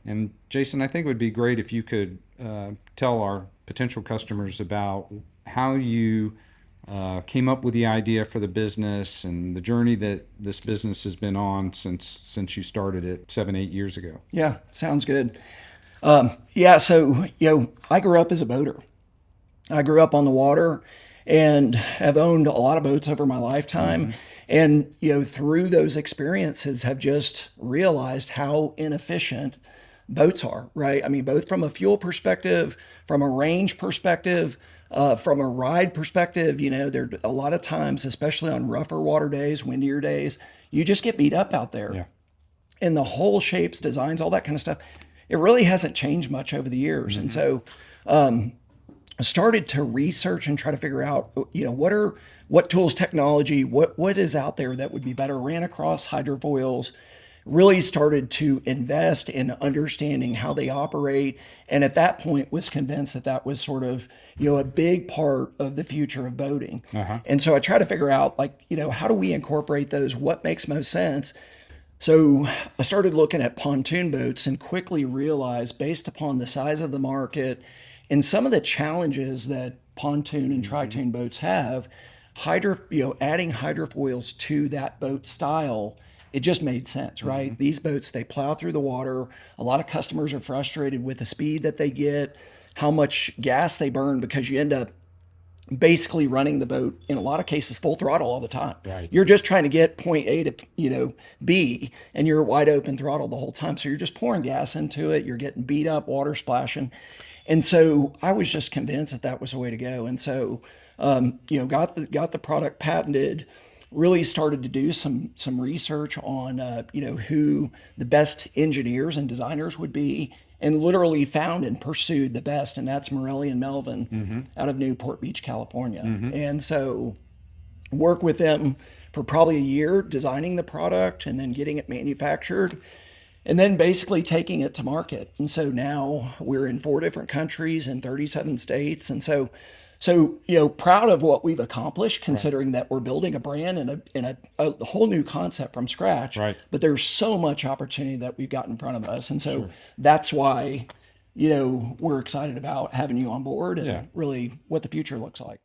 And Jason, I think it would be great if you could tell our potential customers about how you came up with the idea for the business and the journey that this business has been on since you started it 7, 8 years ago. Yeah, sounds good. Yeah, so I grew up as a boater. I grew up on the water and have owned a lot of boats over my lifetime. Mm-hmm. And through those experiences, have just realized how inefficient boats are. Right? I mean, both from a fuel perspective, from a range perspective, from a ride perspective. There a lot of times, especially on rougher water days, windier days, you just get beat up out there. Yeah. And the whole shapes, designs, all that kind of stuff, it really hasn't changed much over the years. And Mm-hmm. so I started to research and try to figure out, what tools, technology, what is out there that would be better. Ran across hydrofoils, really started to invest in understanding how they operate, and at that point was convinced that that was sort of a big part of the future of boating. Uh-huh. And so I try to figure out, how do we incorporate those? What makes most sense? So I started looking at pontoon boats and quickly realized, based upon the size of the market and some of the challenges that pontoon and tritoon boats have, adding hydrofoils to that boat style, it just made sense, right? Mm-hmm. These boats, they plow through the water. A lot of customers are frustrated with the speed that they get, how much gas they burn, because you end up basically running the boat in a lot of cases full throttle all the time. Right. You're just trying to get point A to B, and you're wide open throttle the whole time. So you're just pouring gas into it. You're getting beat up, water splashing, and so I was just convinced that that was the way to go. And so got the product patented. Really started to do some research on who the best engineers and designers would be, and literally found and pursued the best, and that's Morelli and Melvin Mm-hmm. out of Newport Beach, California. Mm-hmm. And so work with them for probably a year designing the product and then getting it manufactured and then basically taking it to market. And so now we're in 4 different countries in 37 states. And so proud of what we've accomplished, Right. considering that we're building a brand and a whole new concept from scratch. Right. But there's so much opportunity that we've got in front of us. And so Sure. that's why, we're excited about having you on board Yeah. and really what the future looks like.